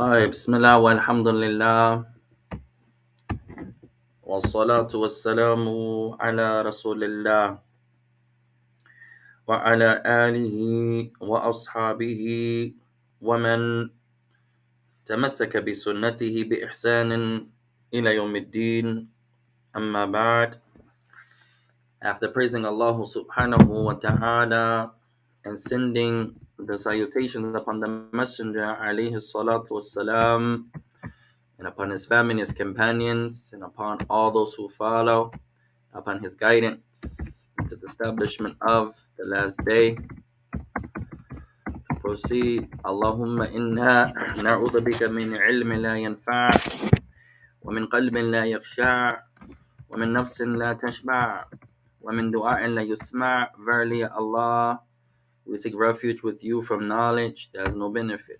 طيب بسم الله والحمد لله والصلاة والسلام على رسول الله وعلى آله وأصحابه ومن تمسك بسنته بإحسان إلى يوم الدين. أما بعد. After praising Allah subhanahu wa ta'ala and sending the salutations upon the Messenger alayhi salatu wassalam, and upon his family, his companions, and upon all those who follow upon his guidance to the establishment of the last day. Proceed. Allahumma inna na'udhu bika min ilmin la yanfa' wa min qalbin la yakhsha' wa min nafsin la tashba' wa min du'a'in la yusma'. Verily, Allah, we take refuge with you from knowledge that has no benefit,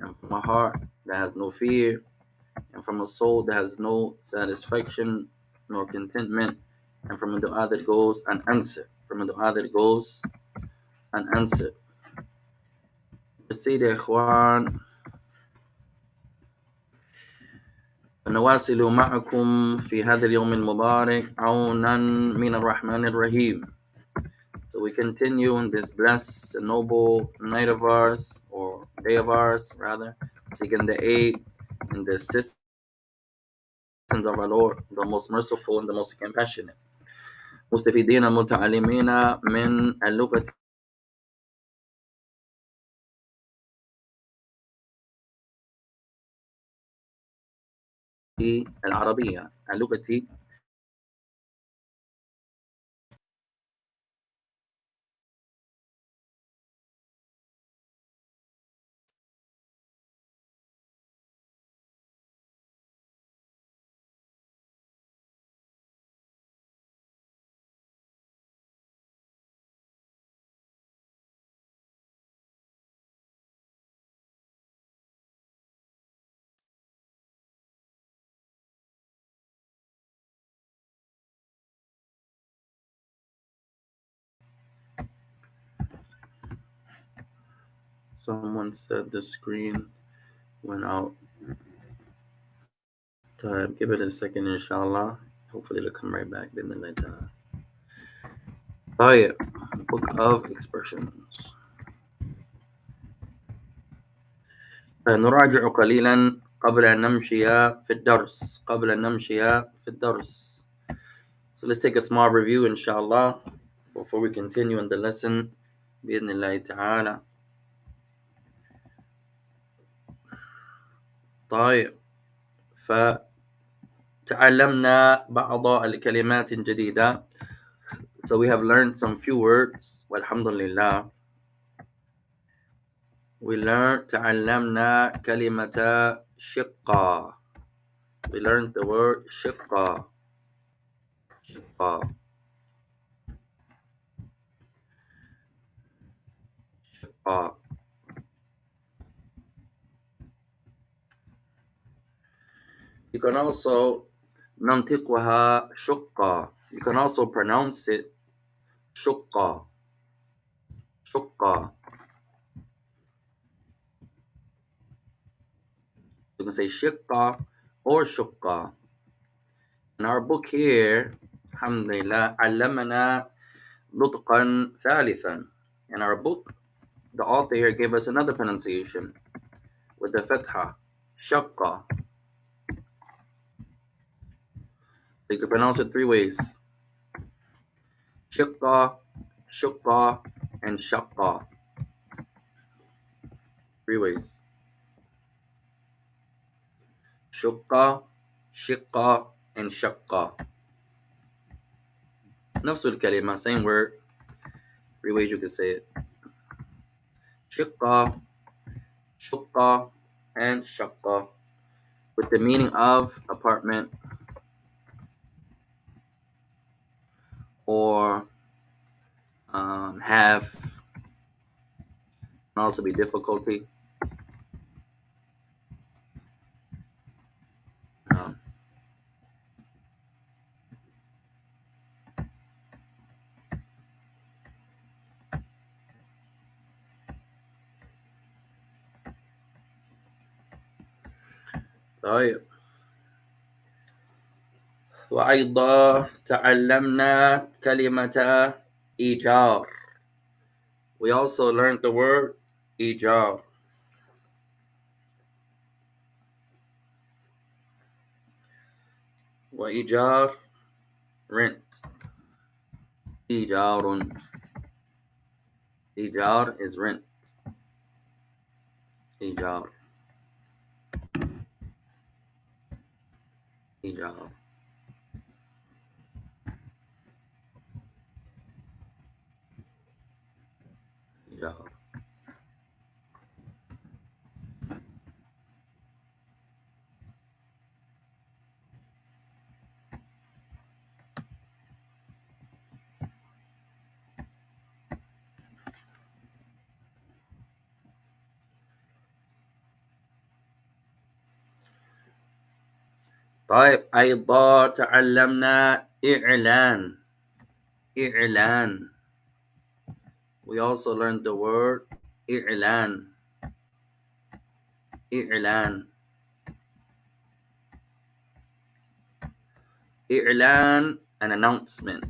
and from a heart that has no fear, and from a soul that has no satisfaction nor contentment, and from a dua that goes unanswered. From a dua that goes unanswered. Proceed, إخوان. نواصل معكم في هذا اليوم المبارك عونا من الرحمن الرحيم. So we continue in this blessed and noble night of ours, or day of ours rather, seeking the aid and the assistance of our Lord, the most merciful and the most compassionate. مستفيدين متعلمين من اللغة العربية. اللغة Someone said the screen went out. Give it a second, inshallah. Hopefully it'll come right back. طيب, Book of Expressions. نراجع قليلا قبل أن نمشي في الدرس. So let's take a small review, inshallah, before we continue in the lesson. بإذن الله تعالى. طيب, فتعلمنا بعض الكلمات جديدة. So we have learned some few words. Walhamdulillah. We learned تعلمنا كلمة شقة. We learned the word شقة. شقة. شقة. You can also ننطقها شقة. You can also pronounce it شقة. شقة. You can say شقة or شقة. In our book here, alhamdulillah, علمنا نطقا ثالثا. In our book, the author here gave us another pronunciation with the fatha, shaqqa. You can pronounce it three ways: shiqqa, shaqqa, and shaqqa. Three ways: shaqqa, shiqqa, and shaqqa. نفس الكلمة, same word. Three ways you can say it: shiqqa, shaqqa, and shaqqa, with the meaning of apartment or have, can also be difficulty. طيب وأيضا تعلمنا كلمة إيجار. We also learned the word إيجار. وإيجار rent. إيجار. إيجار is rent. إيجار. إيجار. إيجار. طيب أيضا تعلمنا إعلان. إعلان. We also learned the word إعلان. إعلان. إعلان an announcement,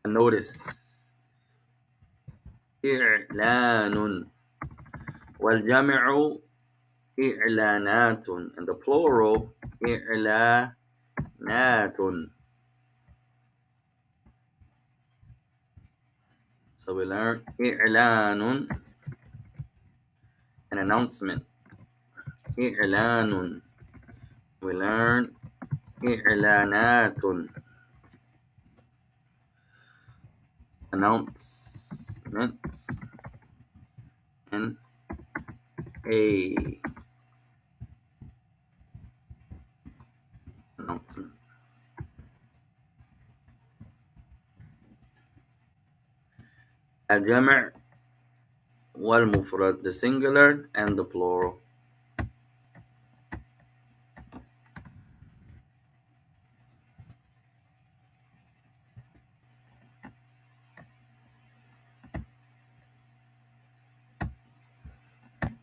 a notice. إعلان. والجمع إعلانات and the plural إعلانات. So we learn إعلان an announcement. إعلان. We learn إعلانات announcements and a announcement. الجمع والمفرد, the singular and the plural.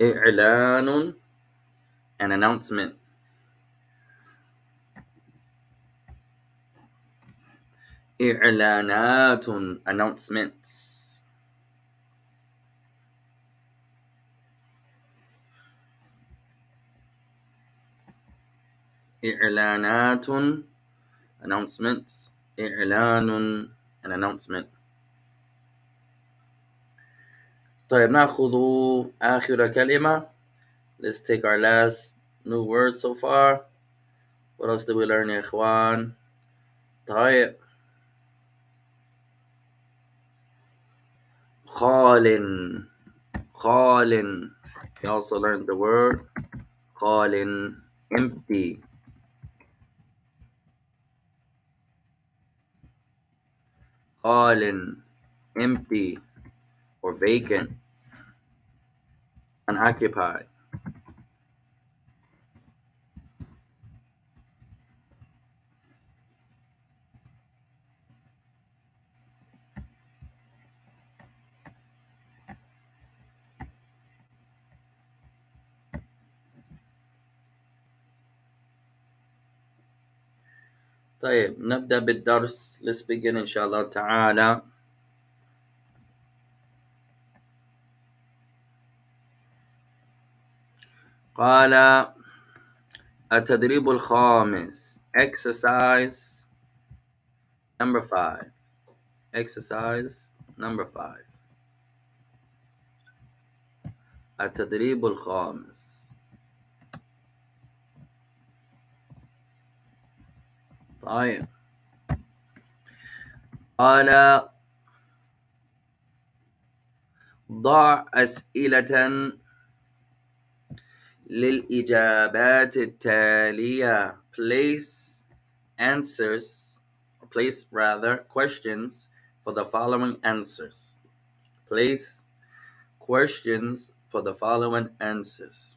إعلان an announcement. إعلانات announcements. إعلانات announcements. إعلان an announcement. طيب نأخذ آخر كلمة. Let's take our last new word so far. What else did we learn يا إخوان؟ طيب خال. خال. We also learned the word خال, empty. خال, empty or vacant, unoccupied. طيب نبدأ بالدرس. Let's begin إن شاء الله تعالى. قال التدريب الخامس, exercise number 5. Exercise number 5. التدريب الخامس. طيب قال ضع أسئلة للإجابات التالية. Place answers, or place rather questions for the following answers. Place questions for the following answers.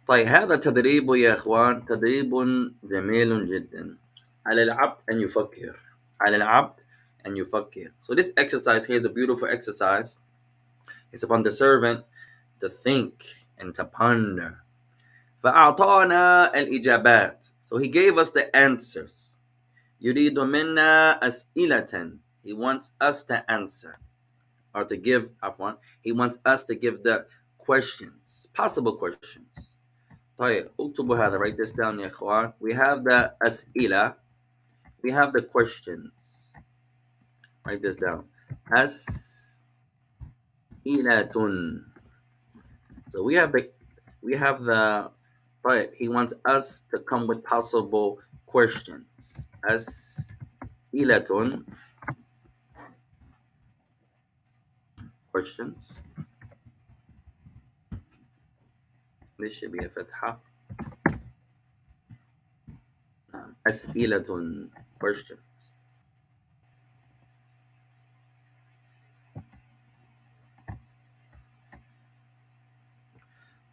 طيب هذا تدريب يا إخوان تدريب جميل جدا. على العبد أن يفكر. على العبد أن يفكر. So this exercise here is a beautiful exercise. It's upon the servant to think and to ponder. فأعطانا الإجابات. So he gave us the answers. يريد منا أسئلة. He wants us to answer or to give. He wants us to give the questions, possible questions. طيب اكتبوا هذا. Write this down يا إخوان. We have the أسئلة. We have the questions. Write this down. أسئلة. So we have the right. He wants us to come with possible questions. أسئلة. Questions. This should be a فتحة. أسئلة. Questions.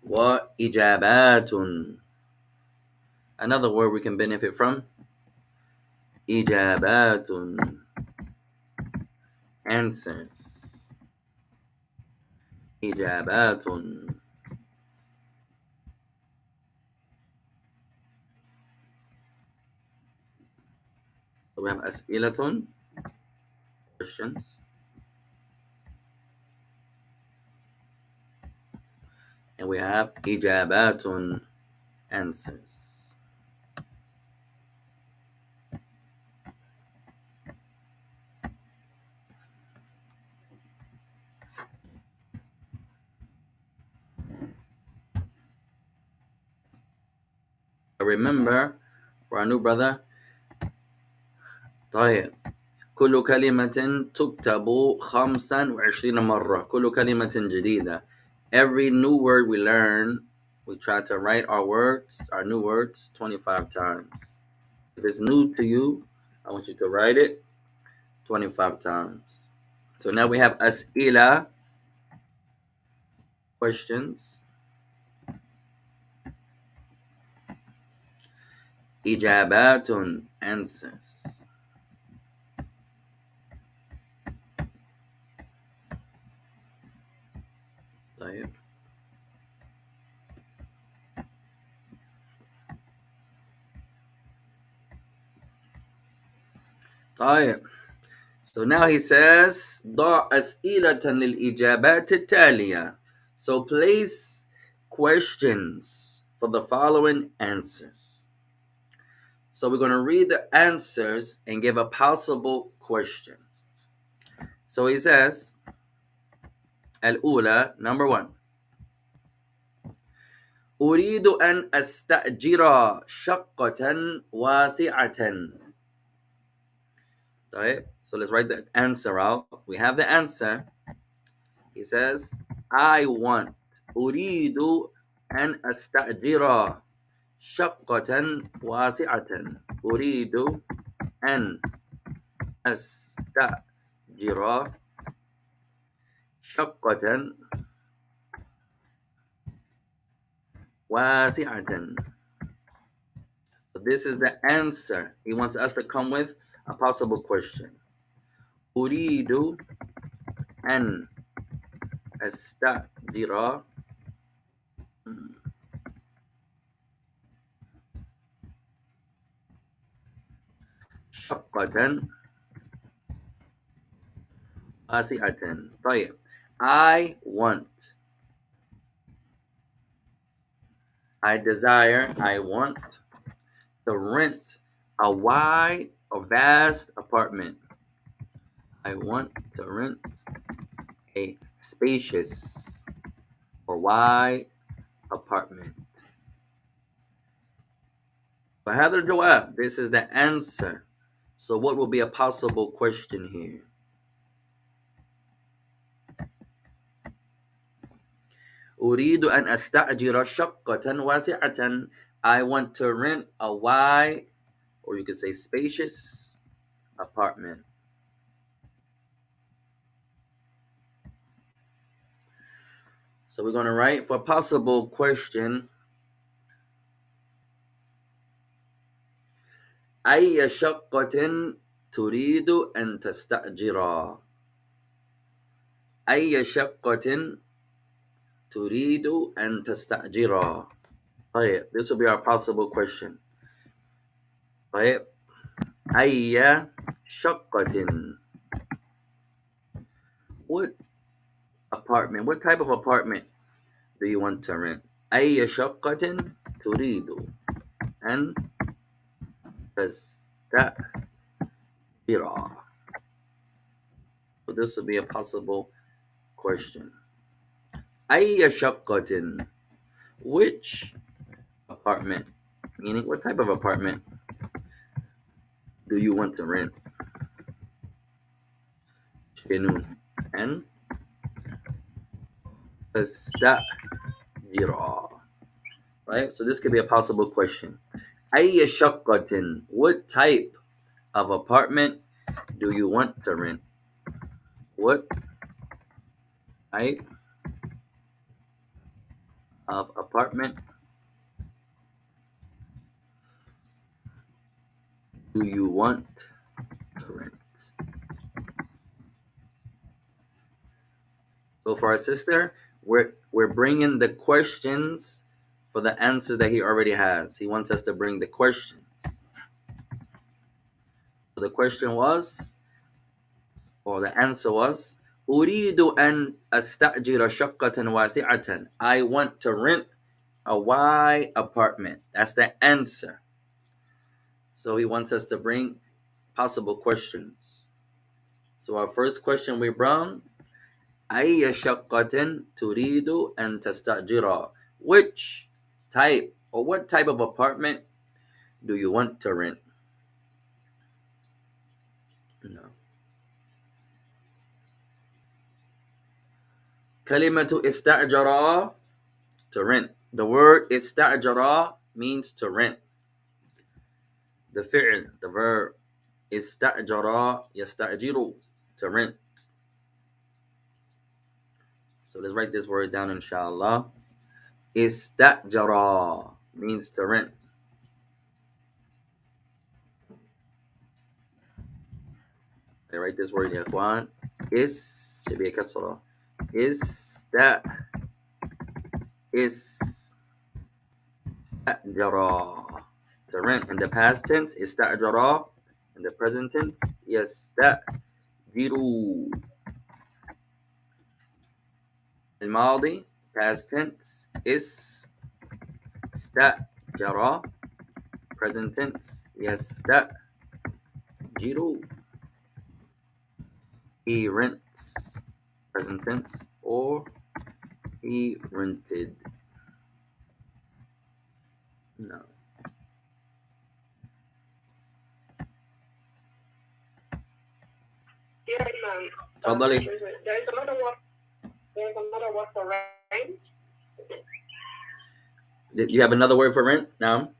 وإجابات. Another word we can benefit from. إجابات. Answers. إجابات. So we have أسئلة. Questions. And we have إجابات. Answers. Remember, for our new brother, طيب كل كلمة تكتب 25 مرة. كل كلمة جديدة. Every new word we learn, we try to write our new words 25 times. If it's new to you, I want you to write it 25 times. So now we have أسئلة, questions. إجابات, answers. طيب. طيب. So now he says ضع أسئلة للإجابات التالية. So place questions for the following answers. So we're going to read the answers and give a possible question. So he says الأولى, number 1. أريد أن أستأجر شقة واسعة. Right? So let's write the answer out. We have the answer. He says, I want. أريد أن أستأجر شقة واسعة. أريد أن أستأجر شقة واسعة. So this is the answer. He wants us to come with a possible question. أريد أن أستأجر شقة واسعة. طيب. I want. I desire. I want to rent a wide or vast apartment. I want to rent a spacious or wide apartment. فهذا الجواب. This is the answer. So what will be a possible question here? أريد أن أستأجر شقة واسعة. I want to rent a wide, or you could say spacious, apartment. So we're going to write for possible question. أي شقة تريد أن تستأجر؟ أي شقة تريد أن تستأجر؟ طيب, this will be our possible question. طيب, أي شقة, what apartment, what type of apartment do you want to rent? أي شقة تريد أن تستأجرها. So this will be a possible question. أي شقة, which apartment, meaning what type of apartment do you want to rent? شنو أن تستأجرها. Right? So this could be a possible question. أي شقة, what type of apartment do you want to rent? What type of apartment do you want to rent? So for our sister, we're bringing the questions for the answers that he already has. He wants us to bring the questions. So the question was, or the answer was, أريد أن أستأجر شقة واسعة. I want to rent a wide apartment. That's the answer. So he wants us to bring possible questions. So our first question we brought, أي شقة تريد أن تستأجرها? Which type or what type of apartment do you want to rent? No. كلمة استأجر, to rent. The word استأجر means to rent. The fi'l, the verb, استأجر يستأجر, to rent. So let's write this word down, inshallah. استأجر means to rent. I write this word, ya ikhwan. Should be a kasra. استأجر, to rent. In the past tense, استأجر. In the present tense, يستأجر. الماضي, past tense, استأجر. Present tense, يستأجر. He rents. Present tense, or he rented. No. تفضلي. There's another word. There's another word for rent. Do you have another word for rent? No.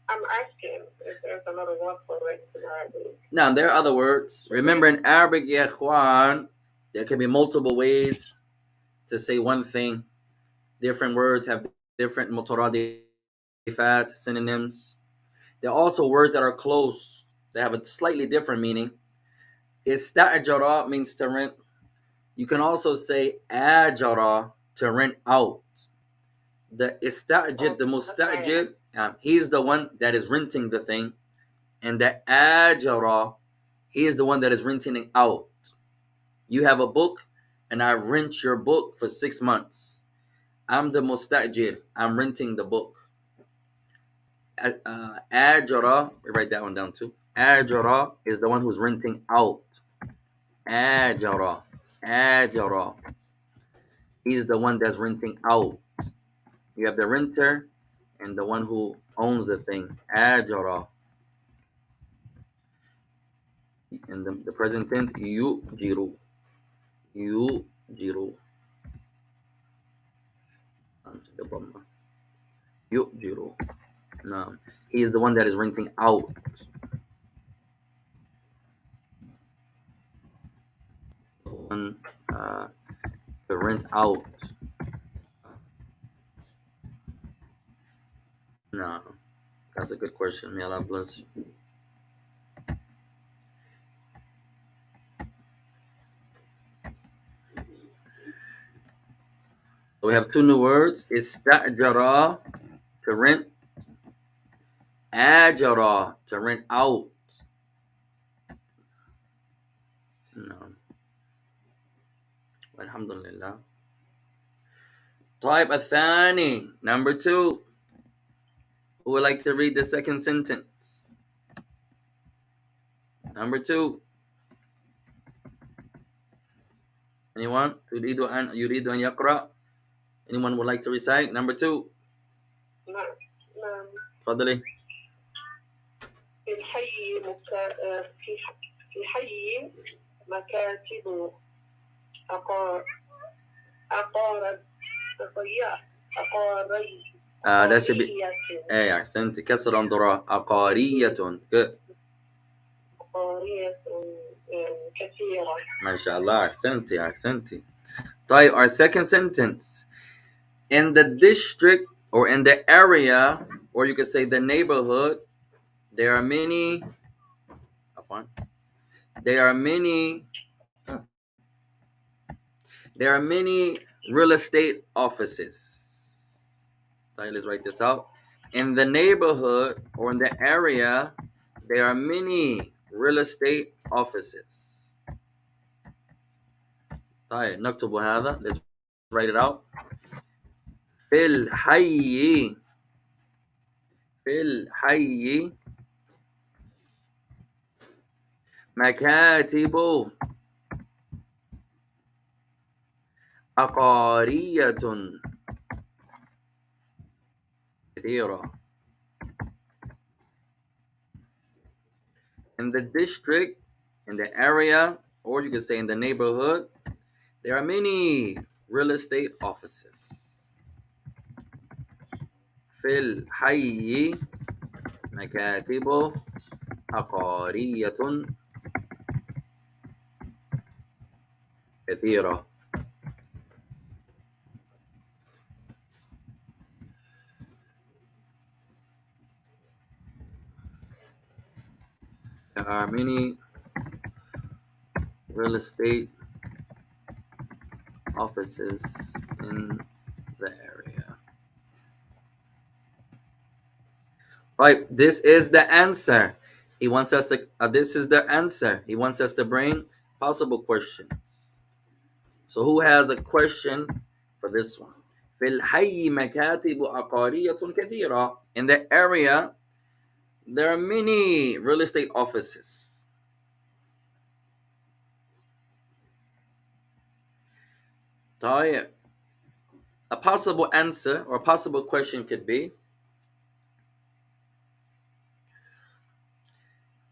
I'm asking if there's another word for rent in Arabic. Now, there are other words. Remember, in Arabic, ya ikhwan, there can be multiple ways to say one thing. Different words have different mutaradifat, synonyms. There are also words that are close, that have a slightly different meaning. Ista'jara means to rent. You can also say ajara, to rent out. The istajid, the mustajid, he's the one that is renting the thing. And the ajara, he is the one that is renting it out. You have a book, and I rent your book for 6 months. I'm the mustajir. I'm renting the book. Ajara, write that one down too. Ajara is the one who's renting out. Ajara. He's the one that's renting out. You have the renter and the one who owns the thing. Ajara. In the present tense, yujiru. Yujiru. Yujiru. No. He is the one that is renting out. One to rent out. No. That's a good question. May Allah bless you. So we have two new words. Istajara, to rent. Ajara, to rent out. No. Alhamdulillah. طيب الثاني. Number 2. Who would like to read the second sentence? Number 2. Anyone? يريد أن يقرأ? Anyone would like to recite? Number 2. نعم نعم. تفضلي. في الحي في حي مكاتب عقارية ده should be ايه احسنت كسر انظراء عقارية. Good. عقارية كثيرة. ما شاء الله احسنتي. طيب our second sentence. In the district or in the area, or you could say the neighborhood, there are many real estate offices. Let's write this out. In the neighborhood or in the area, there are many real estate offices. طيب نكتب هذا. Let's write it out. في الحي مكاتب عقارية كثيرة. In the district, in the area, or you could say in the neighborhood, there are many real estate offices. في الحي مكاتب عقارية كثيرة. There are many real estate offices in the area. Right, this is the answer. He wants us to, this is the answer. He wants us to bring possible questions. So who has a question for this one? في الحي مكاتب عقارية كثيرة. In the area, there are many real estate offices. طيب. A possible answer or a possible question could be,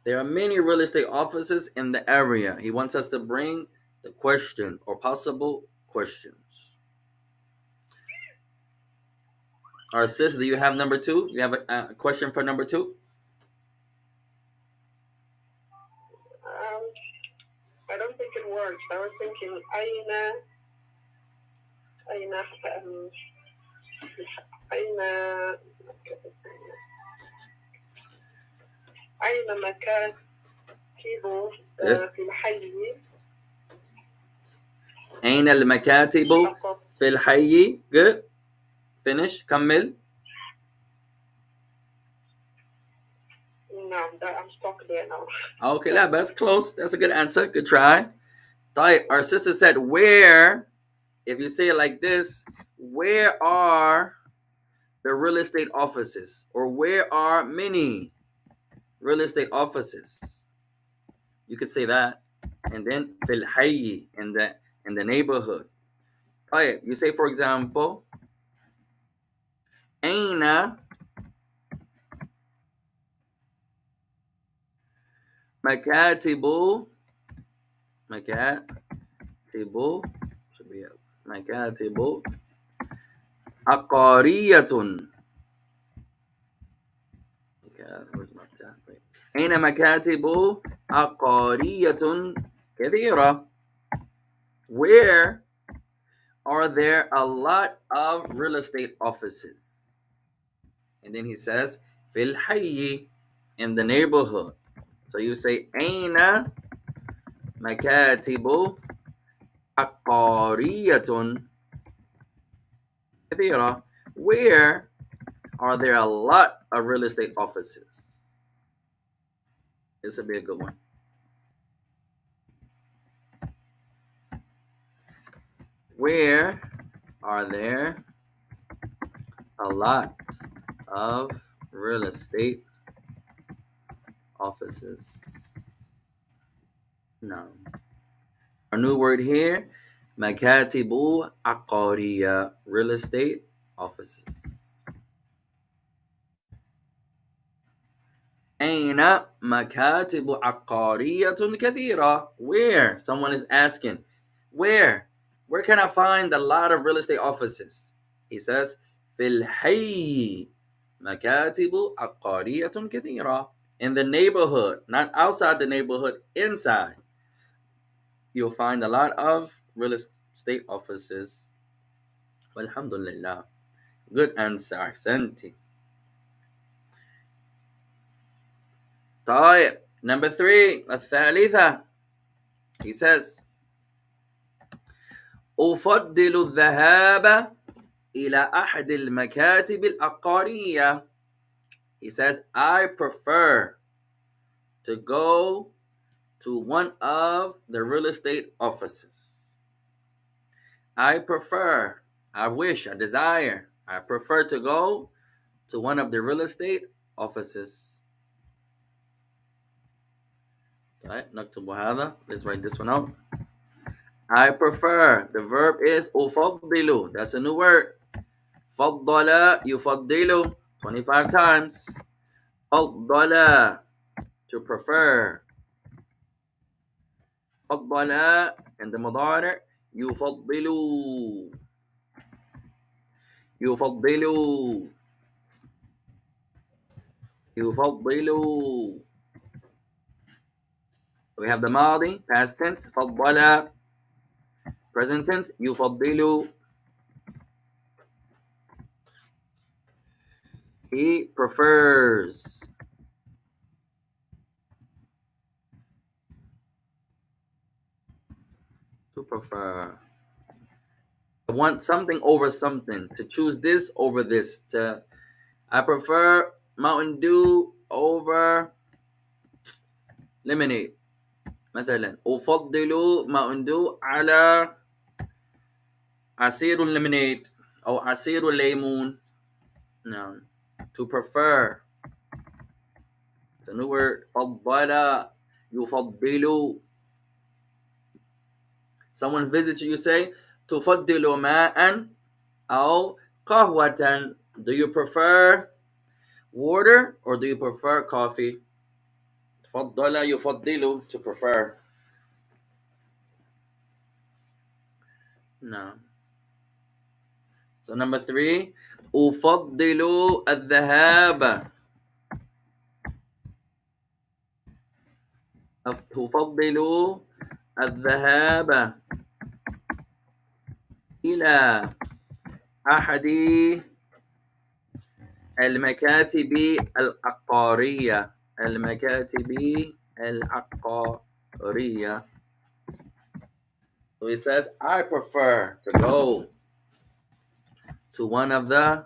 there are many real estate offices in the area. He wants us to bring the question or possible questions. Our sis, do you have number 2? You have a question for number 2? I don't think it works. I was thinking أين مكاتب في الحي. أين المكاتب في الحي. Good. Finish. كمل. No, I'm stuck there now. Okay, that's close. That's a good answer. Good try. Our sister said, where, if you say it like this, where are the real estate offices? Or where are many real estate offices? You could say that. And then في الحي, in the neighborhood. You say, for example, أين مكاتب عقارية. أين مكاتب عقارية كثيرة. Where are there a lot of real estate offices? And then he says, في الحي, in the neighborhood. So you say, أين مكاتب عقارية كثيرة. Where are there a lot of real estate offices? This would be a good one. Where are there a lot of real estate offices? No. Our new word here, makatibu عقارية, real estate offices. أين مكاتب عقارية كثيرة? Where? Someone is asking. Where? Where can I find a lot of real estate offices? He says, في الحي مكاتب عقارية كثيرة. In the neighborhood, not outside the neighborhood, inside, you'll find a lot of real estate offices. Alhamdulillah. Good answer. أحسنتي. طيب. Number 3. الثالثة. He says, أفضل الذهاب إلى أحد المكاتب العقارية. He says, I prefer to go to one of the real estate offices. I prefer, I wish, I desire, I prefer to go to one of the real estate offices. Right, نكتب هذا. Let's write this one out. I prefer. The verb is أفضل. That's a new word. فضل يفضل 25 times. فضل, to prefer. فضل and the مضارع يفضل. يفضل. يفضل. We have the ماضي, past tense, فضل. Present tense, يفضل. He prefers. To prefer. I want something over something. To choose this over this. I prefer Mountain Dew over lemonade. مثلا أفضل Mountain Dew على عصير الليمونيد أو عصير الليمون. No. To prefer. It's a new word. فضل يفضل. Someone visits you, you say تفضل ماء أو قهوة. Do you prefer water or do you prefer coffee? فضل يفضل, to prefer. No. So number 3, أفضل الذهاب. أفضل الذهاب إلى أحد المكاتب العقارية. المكاتب العقارية. So it says, I prefer to go to one of the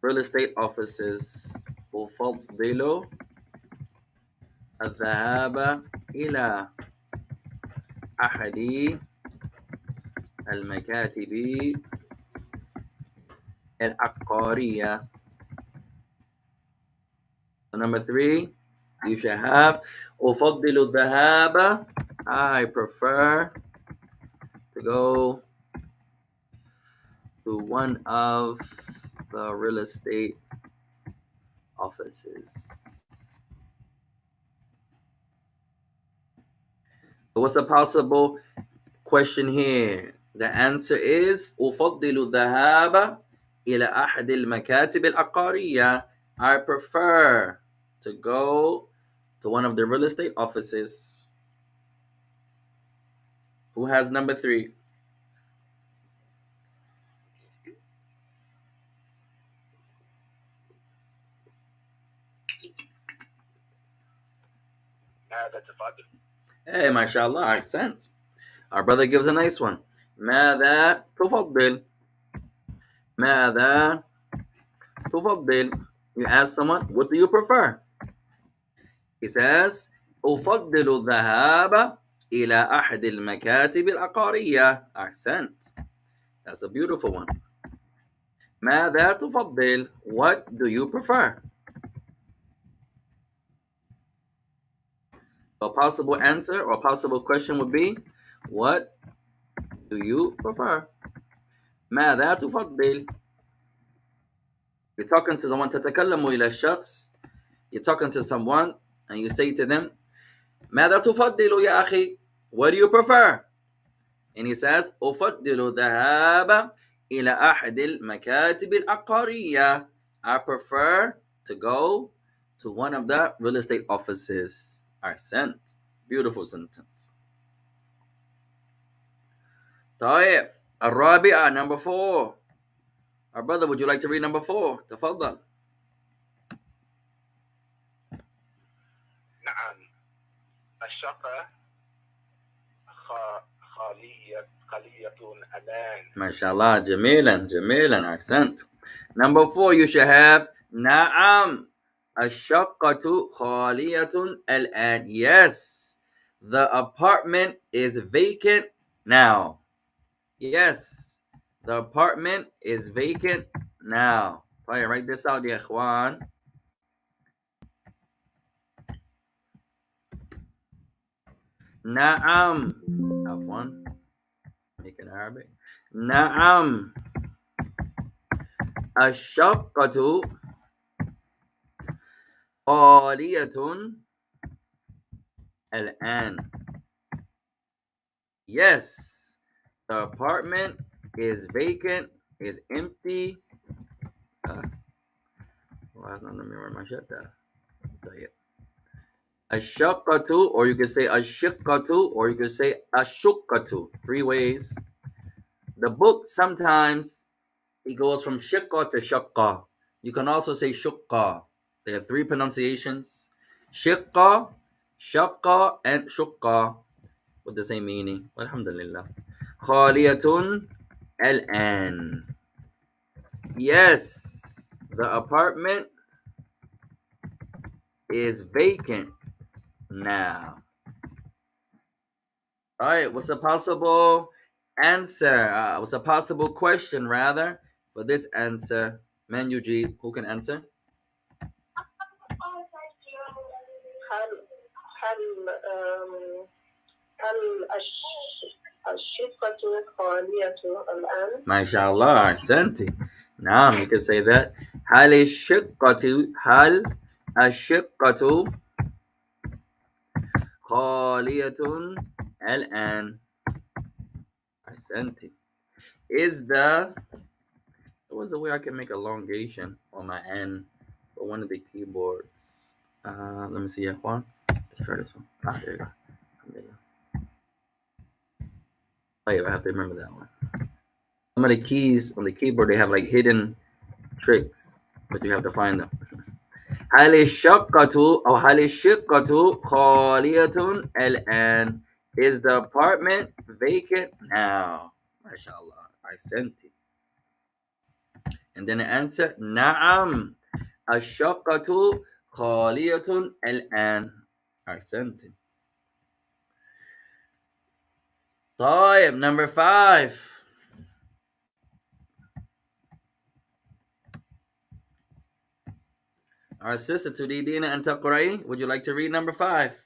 real estate offices. أفضل الذهاب إلى أحد المكاتب العقارية. So number 3, you should have أفضل الذهاب. I prefer to go to one of the real estate offices. So what's a possible question here? The answer is أفضل الذهاب إلى أحد المكاتب العقارية. I prefer to go to one of the real estate offices. Who has number 3? Hey, mashallah, accent. Our brother gives a nice one. ماذا تفضل? ماذا تفضل? You ask someone, what do you prefer? He says, أفضل الذهاب إلى أحد المكاتب العقارية. Accent. That's a beautiful one. ماذا تفضل? What do you prefer? A possible answer or possible question would be, what do you prefer? ماذا تفضل? You're talking to someone. تتكلم إلى الشخص. You're talking to someone and you say to them, ماذا تفضل يا أخي? What do you prefer? And he says, أفضل الذهاب إلى أحد المكاتب العقارية. I prefer to go to one of the real estate offices. Accent. Beautiful sentence. طيب الرابعة, number 4. Our brother, would you like to read number 4? تفضل. نعم. الشقة خالية الآن. ما شاء الله. جميلا جميلا. Accent. Number 4, you should have نعم الشقة خالية الآن. Yes, the apartment is vacant now. Yes, the apartment is vacant now. طيب, write this out يا إخوان. نعم. عفوا. Make it Arabic. نعم الشقة خالية الآن. Yes, the apartment is vacant, is empty. Why is not let me write my shit down? الشقة, or you could say الشقة, or you could say الشقة. 3 ways. The book sometimes it goes from shaqqa to shaqqa. You can also say shaqqa. They have 3 pronunciations: shaqqa, shaqqa, and shaqqa, with the same meaning. Alhamdulillah. Khaliyatun al-an. Yes, the apartment is vacant now. All right, what's a possible answer? What's a possible question, rather, for this answer? Menuji, who can answer? هل الشقة خالية الآن؟ MashaAllah, Ahsanti. Now you can say that. هل الشقة خالية الآن. Ahsanti. Is the, what's the way I can make elongation on my end for one of the keyboards? Let me see, Juan. Let's try this one. There you go. Oh yeah, I have to remember that one. Some of the keys on the keyboard, they have like hidden tricks, but you have to find them. هل الشقة أو هل الشقة خالية الآن? Is the apartment vacant now? MashaAllah, Ahsanti. And then the answer, نعم الشقة خالية الآن. Ahsanti. طيب, number 5. Our sister تريدين أن تقرأي? Would you like to read number 5?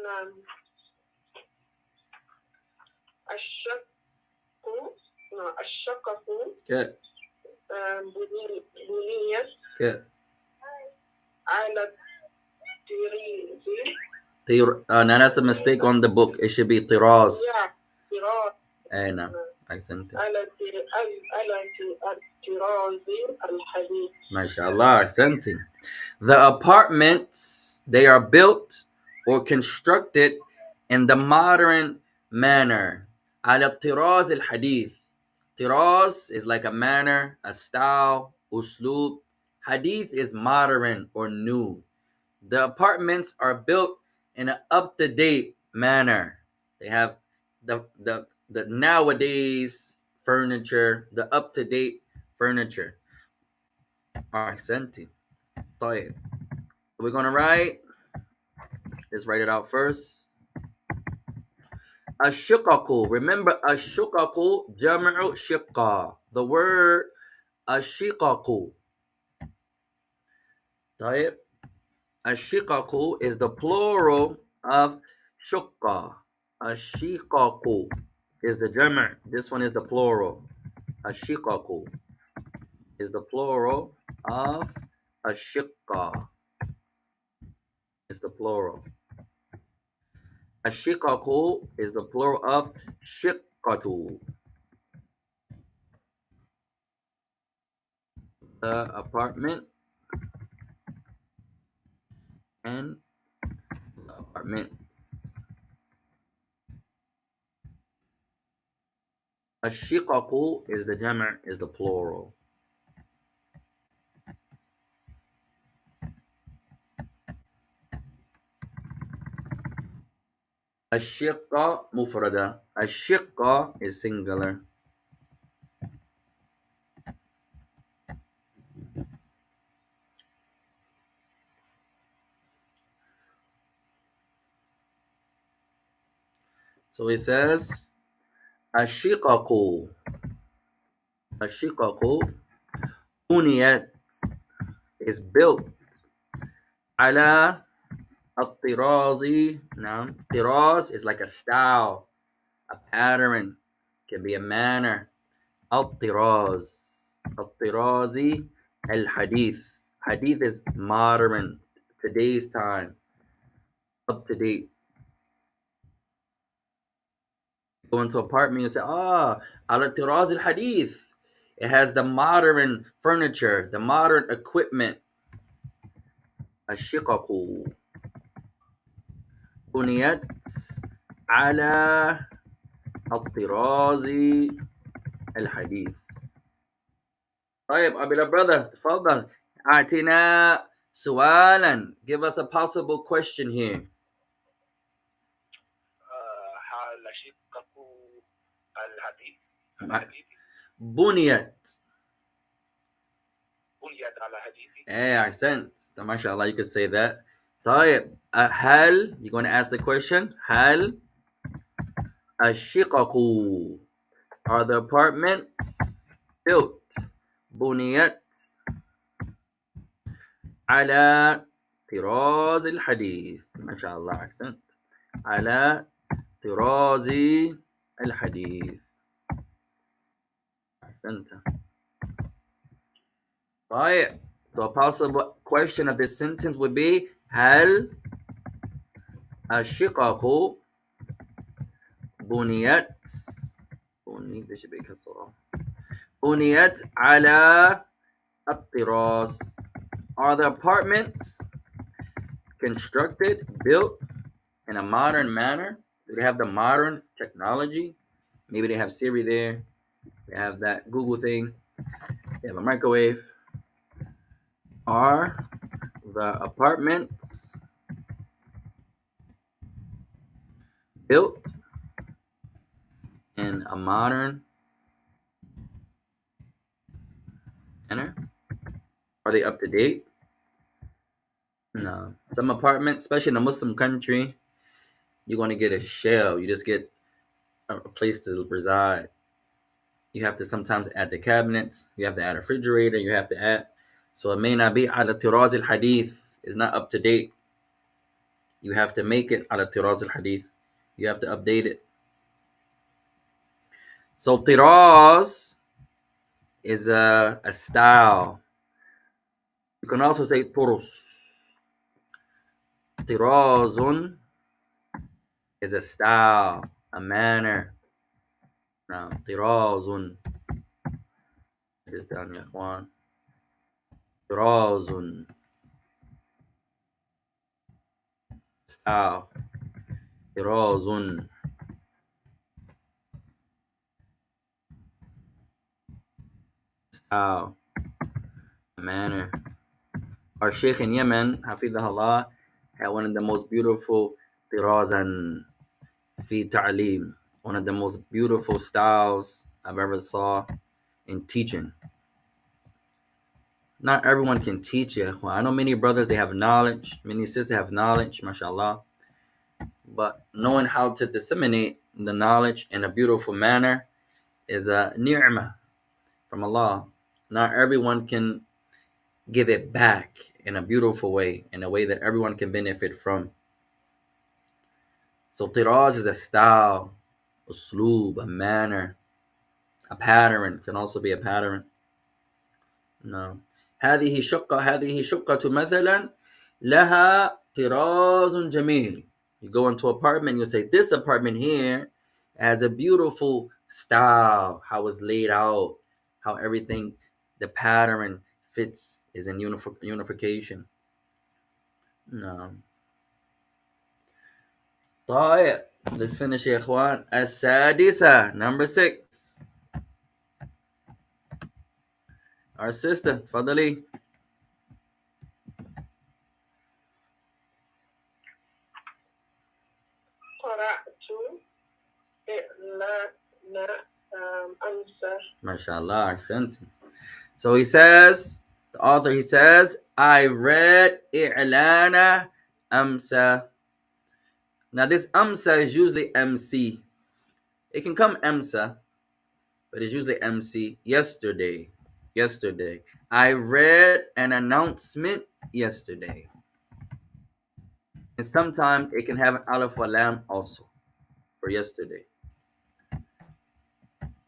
نعم. الشقة Good. بنيت Good. على الطريق. No, that's a mistake on the book. It should be طراز. Yeah, طراز. No, Ahsanti. على الطراز الحديث. MashaAllah, Ahsanti. The apartments, they are built or constructed in the modern manner. على الطراز الحديث. Tiraz is like a manner, a style, uslub. Hadith is modern or new. The apartments are built in an up-to-date manner. They have the nowadays furniture, the up-to-date furniture. أحسنتي. طيب. We're gonna write. Let's write it out first. الشقق. Remember, الشقق جمع شقة. The word الشقق. طيب. الشقق is the plural of شقة. الشقق is the جمع. This one is the plural. الشقق is the plural of الشقة. It's the plural. الشقق is the plural of شقة. The apartment and apartments. الشقق is the جمع, is the plural. الشقة مفردة. الشقة is singular. So it says الشقق. الشقق بنيت is built على الطراز. نعم. طراز is like a style, a pattern, can be a manner. الطراز. الطراز الحديث. Hadith is modern, today's time, up to date. Go into an apartment, you say, على الطراز الحديث. It has the modern furniture, the modern equipment. الشقق بنيت على الطراز الحديث. طيب أبي brother تفضل أعطينا سؤالا. Give us a possible question here. هل شقق الحديث بنيت بنيت على حديث؟ ايه أحسنت. ما شاء الله, you could say that. طيب هل, you're going to ask the question, هل الشقق, are the apartments built, بنيت على طراز الحديث. ما شاء الله, أحسنت. على طراز الحديث. أحسنت. طيب, so a possible question of this sentence would be هل الشقق بنيت this should be كسرة. بنيت على الطراز. Are the apartments constructed, built in a modern manner? Do they have the modern technology? Maybe they have Siri there. They have that Google thing. They have a microwave. Are the apartments built in a modern manner? Are they up to date? No. Some apartments, especially in a Muslim country, you're going to get a shell. You just get a place to reside. You have to sometimes add the cabinets. You have to add a refrigerator. You have to add. So it may not be على طراز الحديث. It's not up to date. You have to make it على طراز الحديث. You have to update it. So طراز is a style. You can also say طرس. طراز is a style, a manner. نعم, طراز. It is down يا إخوان. طراز. Style. طراز. Style. Manner. Our Sheikh in Yemen, Hafidahullah, had one of the most beautiful طرازا في تعليم. One of the most beautiful styles I've ever saw in teaching. Not everyone can teach you. Well, I know many brothers, they have knowledge, many sisters have knowledge, mashallah. But knowing how to disseminate the knowledge in a beautiful manner is a ni'mah from Allah. Not everyone can give it back in a beautiful way, in a way that everyone can benefit from. So tiraz is a style, usloob, a manner, a pattern, can also be a pattern. No. هذه شقة مثلا لها طراز جميل. You go into an apartment, you say, this apartment here has a beautiful style, how it's laid out, how everything, the pattern fits, is in unification. No. طيب. Let's finish يا إخوان. السادسة, number 6. Our sister, تفضلي. قرأت إعلان أمس. MashaAllah, accent. So he says, the author, he says, I read إعلان أمس. Now this أمس is usually MC. It can come أمس, but it's usually MC. Yesterday. Yesterday. I read an announcement yesterday. And sometimes it can have an alif or lam also for yesterday.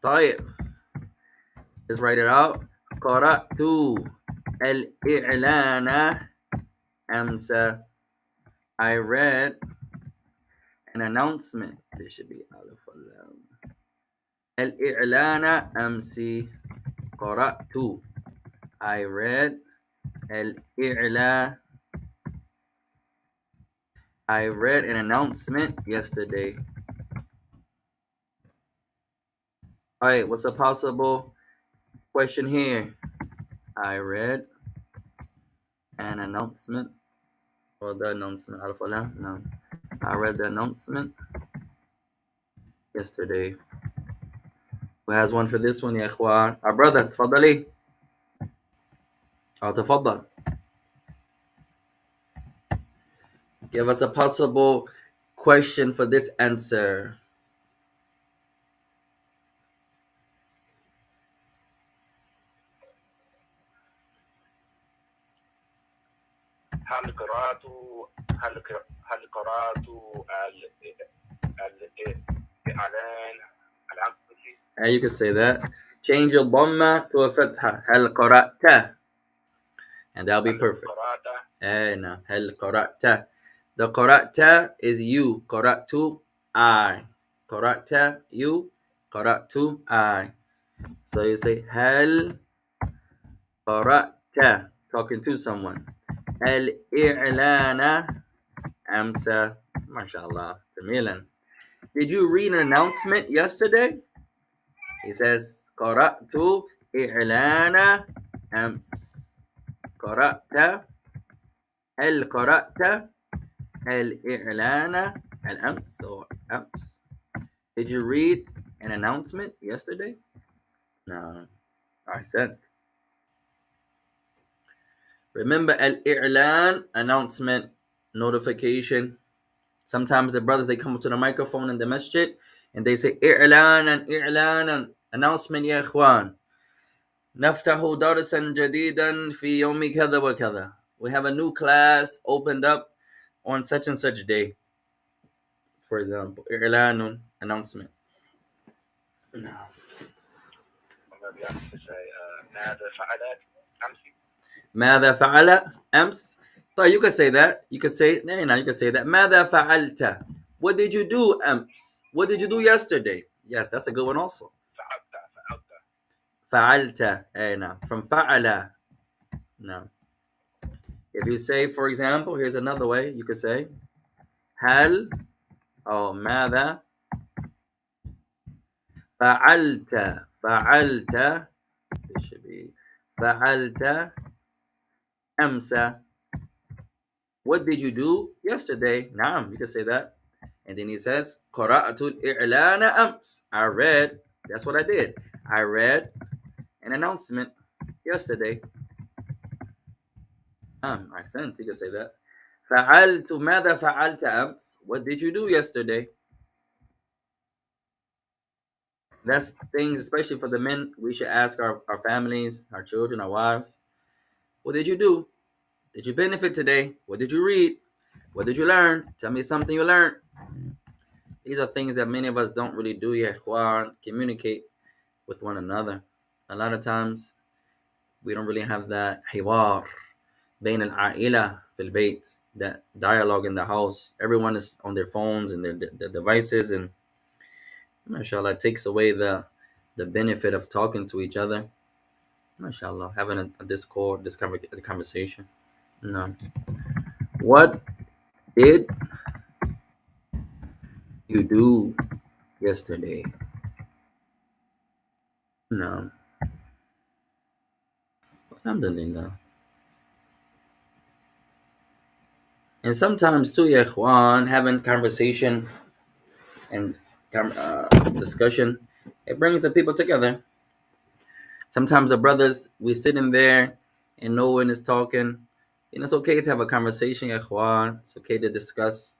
طيب. Let's write it out. قرأت الإعلان أمس. I read an announcement. There should be alif or lam. الإعلان أمس. قرأت. I read الإعلان. I read an announcement yesterday. All right, what's a possible question here? I read an announcement. Or the announcement. Alif or lam? No. I read the announcement yesterday. Who has one for this one, يا إخوان? Our brother, تفضلي. تفضل. Give us a possible question for this answer. هل قرأت الإعلان الأمس؟ You can say that. Change your dhamma to a fatha. هل قرأت. And that'll be perfect. No. هل قرأت. The قرأت is you. قرأت I. قرأت you. قرأت I. So you say هل قرأت. Talking to someone. الإعلان أمس. MashaAllah. جميلا. Did you read an announcement yesterday? He says قرأت إعلان أمس. قرأت. هل قرأت الإعلان الأمس or أمس? Did you read an announcement yesterday? No. I said. Remember al-i'lan, announcement, notification. Sometimes the brothers, they come up to the microphone in the masjid and they say i'lan, announcement ya ikhwan. نفتح درسا جديدا في يوم كذا وكذا. We have a new class opened up on such and such day. For example, إعلان, announcement. No. ماذا فعلت أمس؟ ماذا فعل أمس? So you can say that. You can say, you can say that. ماذا فعلت? What did you do أمس? What did you do yesterday? Yes, that's a good one also. فعلت. From فعل. No. If you say, for example, here's another way. You could say, هل ماذا فعلت. This should be فعلت أمس. What did you do yesterday? نعم, you can say that. And then he says قرأت الإعلان أمس. I read That's what I did. I read an announcement yesterday. Accent, you can say that. فعلت ماذا فعلت أمس? What did you do yesterday? That's things, especially for the men, we should ask our families, our children, our wives. What did you do? Did you benefit today? What did you read? What did you learn? Tell me something you learned. These are things that many of us don't really do yet. Communicate with one another. A lot of times we don't really have that حوار بين العائلة في البيت, that dialogue in the house. Everyone is on their phones and their devices, and mashallah, it takes away the benefit of talking to each other. Mashallah, having a discord, the conversation. No. What did you do yesterday? No. Alhamdulillah. And sometimes too, ya ikhwan, having conversation and discussion, it brings the people together. Sometimes the brothers, we sitting there and no one is talking. And it's okay to have a conversation, ya ikhwan. It's okay to discuss,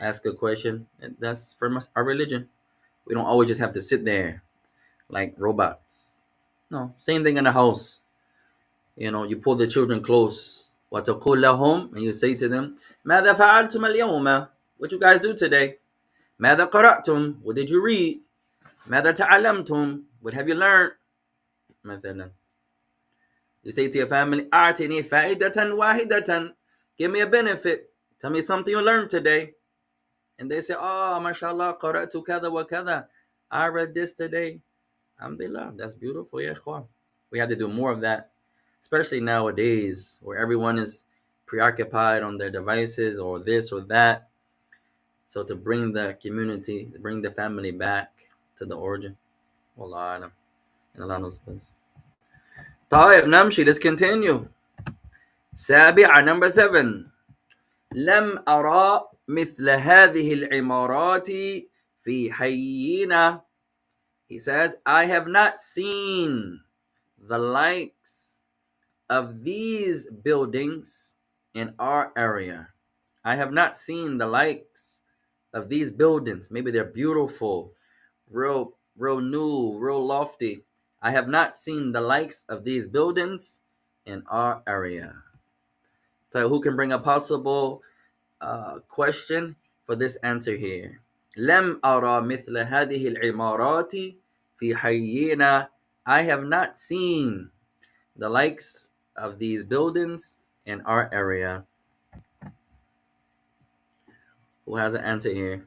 ask a question. And that's from us, our religion. We don't always just have to sit there like robots. No, same thing in the house. You pull the children close. وَتَقُولْ لَهُمْ, and you say to them, مَاذَا فَعَلْتُمَ الْيَوْمَ? What you guys do today? ماذا قرأتم? What did you read? ماذا تعلمتم? What have you learned? مثلا, you say to your family, أعطني فائدة واحدة. Give me a benefit. Tell me something you learned today. And they say, oh, mashallah, قرأت كذا وكذا. I read this today. Alhamdulillah, that's beautiful. Yeah, ikhwan. We have to do more of that, especially nowadays where everyone is preoccupied on their devices or this or that. So to bring the community, bring the family back to the origin. Wallah alam. And Allah knows best. طيب نمشي, let's continue. سابعة, number 7. لم أرى مثل هذه العمارات في حينا. He says, I have not seen the likes of these buildings in our area. I have not seen the likes of these buildings. Maybe they're beautiful, real new, real lofty. I have not seen the likes of these buildings in our area. So who can bring a possible question for this answer here? لم أرى مثل هذه العمارات في حينا. I have not seen the likes of these buildings in our area. Who has an answer here?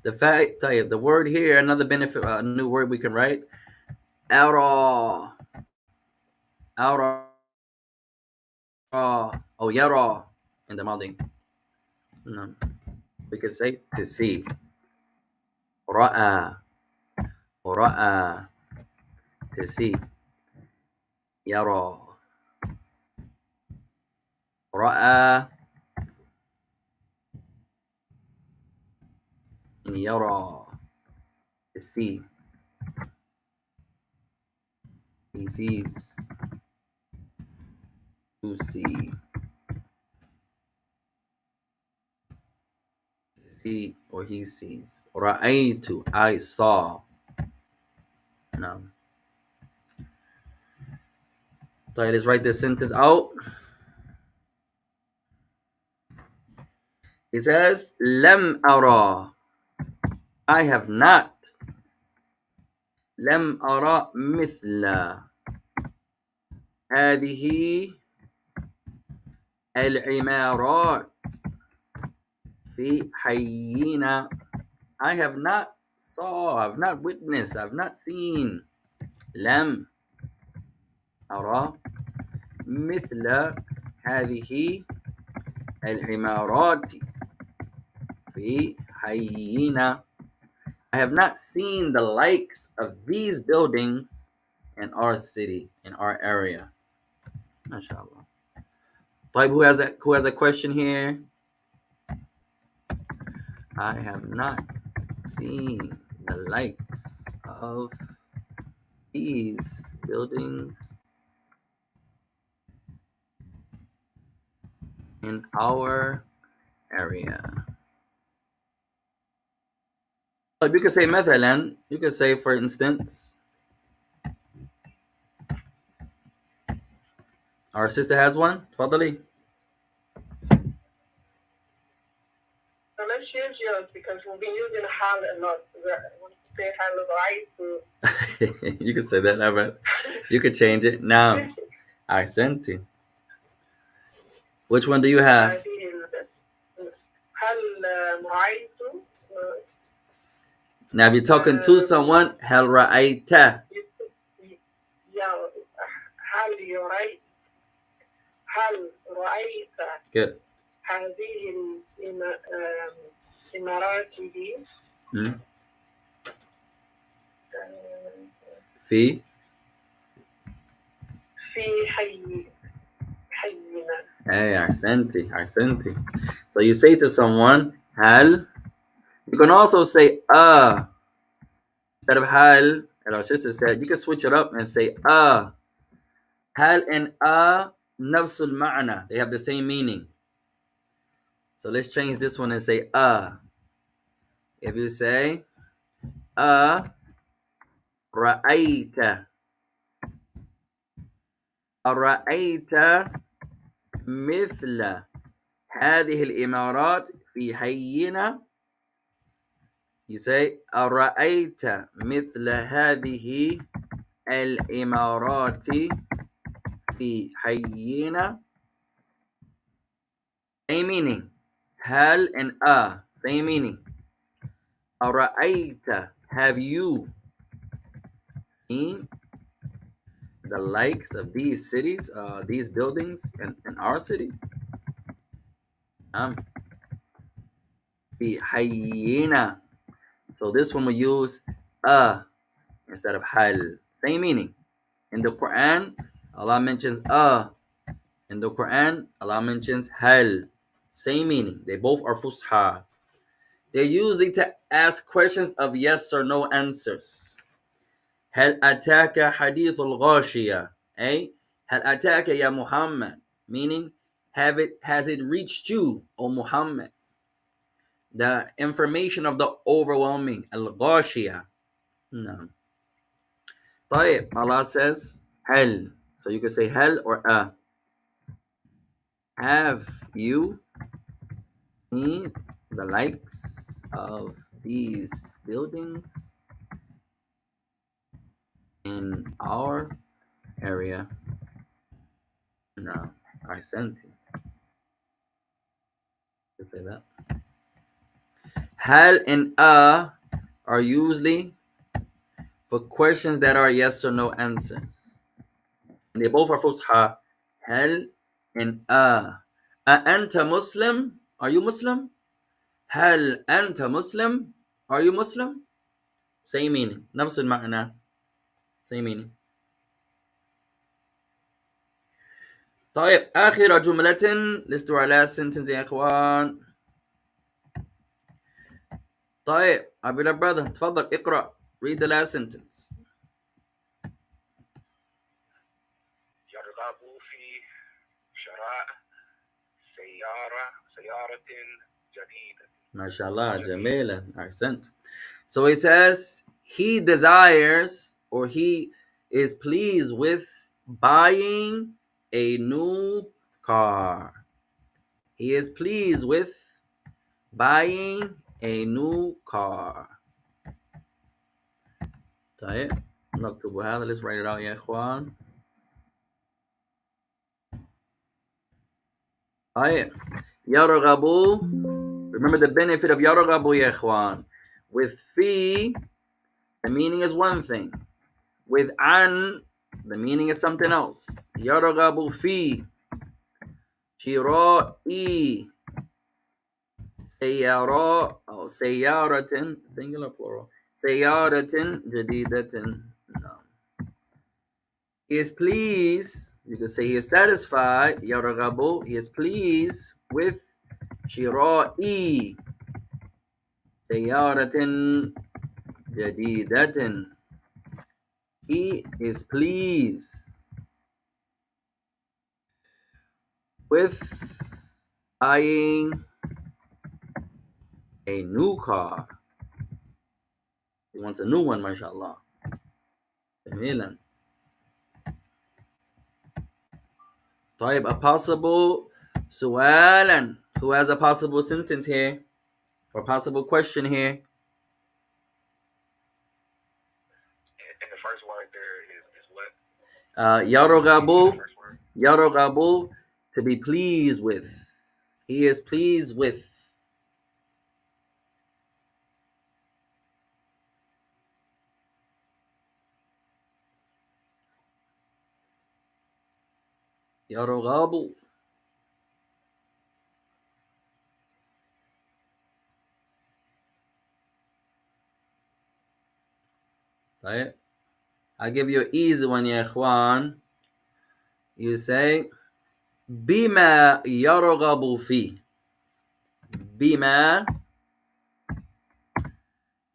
The fact, the word here, another benefit, a new word we can write. أرى, أرى, أو يرى in the ماضي. No. We could say to see. رأى, رأى, to see. يرى, رأى, and يرى, to see. He sees, to see. See, or he sees. رأيت, I saw. No. So let's write this sentence out. It says, لم أرى, I have not. لم أرى مثل هذه العمارات في حينا. I have not saw, I've not witnessed, I've not seen. لم أرى مثل هذه العمارات في حينا. I have not seen the likes of these buildings in our city, in our area. MashaAllah. طيب, who has a question here? I have not seen the likes of these buildings in our area. طيب, you could say مثلا, you could say for instance, our sister has one. تفضلي. So let's use yours because we'll be using hal a lot. When you say hal right, You could say that, but you could change it. Now, Ahsanti. Which one do you have? هل رأيت Now, if you're talking to someone, هل رأيت. هل رأيت Good. هذه الإمارات دي في حينا. Hey, أحسنتي. So you say to someone, هل. You can also say instead of هل, as our sister said, you can switch it up and say هل and نفس المعنى. They have the same meaning. So let's change this one and say If you say رأيت أرأيت مثل هذه الإمارات في حينا. You say أرأيت مثل هذه الإمارات في حينا. Same meaning. هل and same meaning. أرأيت, have you seen the likes of these cities, these buildings in our city? في حينا. So this one we use instead of hal. Same meaning. In the Quran, Allah mentions In the Quran, Allah mentions hal. Same meaning. They both are fusha. They're usually to ask questions of yes or no answers. هل أتاك حديث الغاشية? هل أتاك يا Muhammad? Meaning, has it reached you, O Muhammad? The information of the overwhelming. Al-Ghashiyah. No. طيب, Allah says hal. So you can say hal or Have you seen the likes of these buildings in our area? No. I sent you to say that. Hal and are usually for questions that are yes or no answers. And they both are fusha. Hal and Anta Muslim? Are you Muslim? هل أنت مسلم? Are you Muslim? Same meaning. نفس المعنى. Same meaning. طيب, آخر جملة. Let's do our last sentence يا إخوان. طيب, Abdullah brother, تفضل اقرأ. Read the last sentence. يرغب في شراء سيارة جديدة. MashaAllah, جميلة. Accent. So he says he desires or he is pleased with buying a new car. He is pleased with buying a new car. طيب, نكتب هذا. Let's write it out يا إخوان. طيب, يرغب. Remember the benefit of يرغب يا إخوان. With في, the meaning is one thing. With عن, the meaning is something else. يرغب في شراء سيارة أو سيارة, singular plural, سيارة جديدة. No. He is pleased. You could say he is satisfied. يرغب. He is pleased with شراء سيارة جديدة. He is pleased with buying a new car. He wants a new one, mashallah. جميلا. طيب, a possible سؤالا. Who has a possible sentence here? Or possible question here? And the first word there is what? يرغب. يرغب, to be pleased with. He is pleased with. يرغب. طيب, I give you an easy one, يا إخوان. You say بما يرغب فيه. بما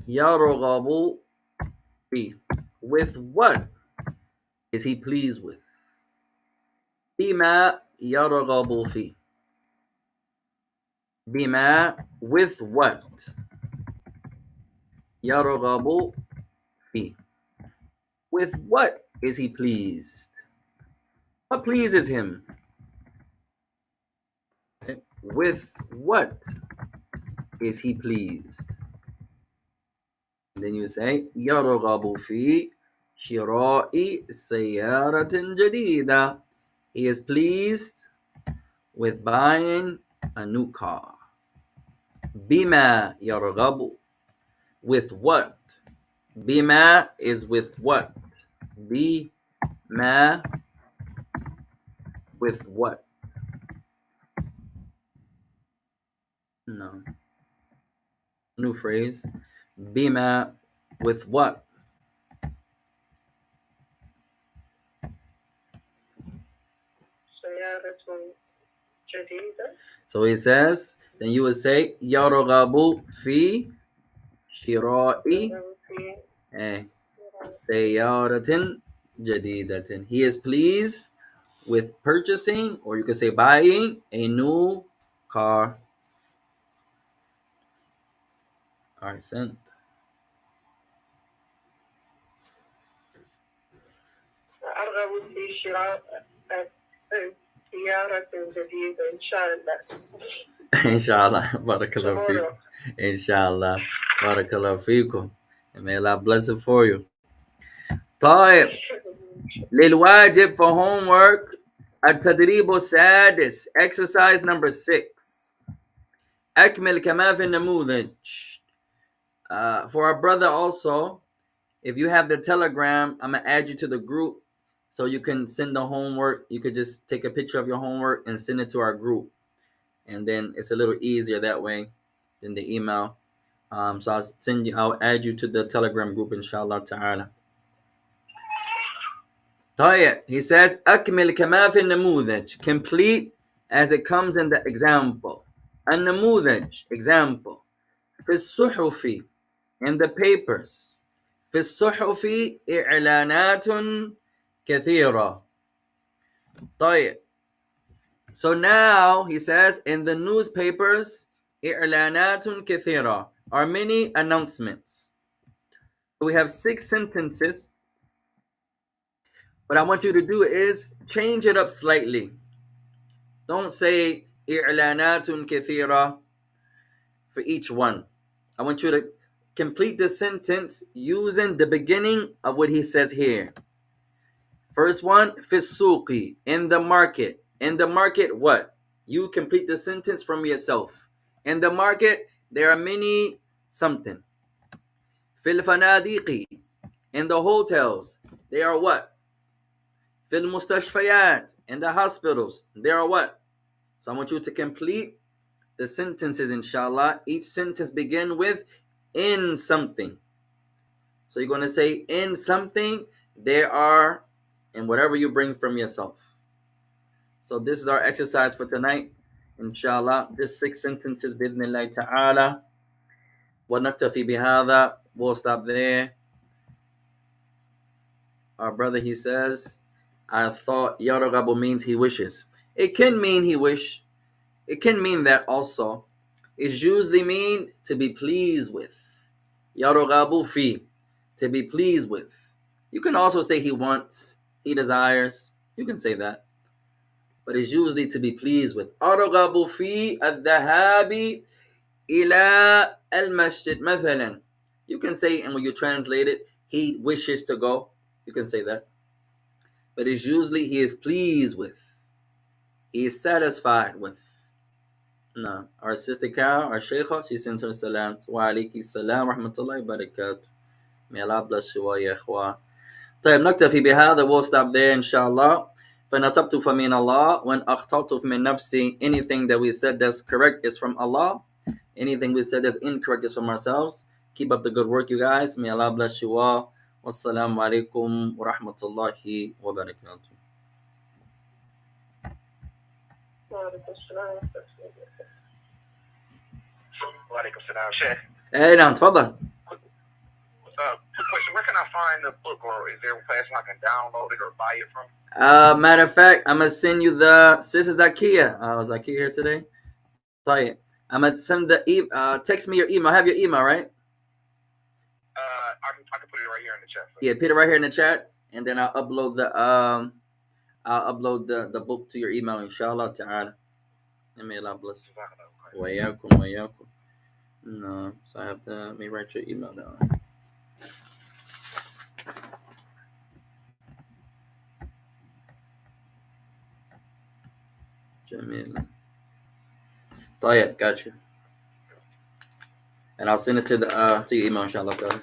يرغب فيه. With what is he pleased with? بما يرغب فيه. بما, with what? يرغب فيه. With what is he pleased? What pleases him? Okay. With what is he pleased? And then you say يرغب في شراء سيارة جديدة. He is pleased with buying a new car. بما يرغب. With what? بما is with what? بما, with what? No. New phrase. بما, with what? So he says, then you would say يرغب في شراء سيارة جديدة. He is pleased with purchasing, or you could say buying, a new car. Ahsant. أرغب في شراء سيارة جديدة إن شاء الله. Inshallah. Barakallahu feekum. Inshallah. Barakallahu feekum. And may Allah bless it for you. طيب, للواجب for homework. التدريب السادس. Exercise number 6. أكمل كما في النموذج. For our brother also, if you have the Telegram, I'm going to add you to the group so you can send the homework. You could just take a picture of your homework and send it to our group. And then it's a little easier that way than the email. So I'll add you to the Telegram group, inshallah ta'ala. طيب, he says أكمل كما في النموذج. Complete as it comes in the example. النموذج, example. في الصحف, in the papers. في الصحف إعلانات كثيرة. طيب. So now he says in the newspapers إعلانات كثيرة are many announcements. We have 6 sentences. What I want you to do is change it up slightly. Don't say إعلانات كثيرة for each one. I want you to complete the sentence using the beginning of what he says here. First one, في السوق, in the market. In the market, what? You complete the sentence from yourself. In the market, there are many something. في الفنادق, in the hotels, they are what? في المستشفيات, in the hospitals, they are what? So I want you to complete the sentences, inshallah. Each sentence begin with in something. So you're going to say in something there are, and whatever you bring from yourself. So this is our exercise for tonight. Inshallah, just 6 sentences بإذن ta'ala. ونكتفي بهذا. We'll stop there. Our brother, he says, I thought yaragabu means he wishes. It can mean he wish. It can mean that also. It usually mean to be pleased with. Yaragabu fi, to be pleased with. You can also say he wants, he desires. You can say that. But it's usually to be pleased with. Aragabu fi al-dhahabi ila al-masjid مثلا. You can say, and when you translate it, he wishes to go. You can say that. But it's usually he is pleased with. He is satisfied with. No. Our sister Cow, our Sheikha, she sends her salams. Wa alayki salam wa rahmatullahi wa barakatuh. May Allah bless you all, ya ikhwan. طيب نكتفي بهذا. We'll stop there inshallah. فنصبت فمن الله وإن أخطأت من نفسي. Anything that we said that's correct is from Allah. Anything we said that's incorrect is from ourselves. Keep up the good work, you guys. May Allah bless you all. Wassalamu alaikum wa rahmatullahi wa barakatuh. وعليكم السلام شيخ. Hey, now, تفضل. Quick question. Where can I find the book, or is there a place I can download it or buy it from? Matter of fact, I'm gonna send you the Sister Zakia. Zakia here today? طيب. I'm gonna send the text me your email. I have your email, right? I can put it right here in the chat. Yeah, put it right here in the chat, and then I'll upload the book to your email, inshallah ta'ala. And may Allah bless you. Wa yakum, wa yakum. No, so I have to let me write your email down. Jamil. طيب, got you. And I'll send it to your email, inshallah ta'ala.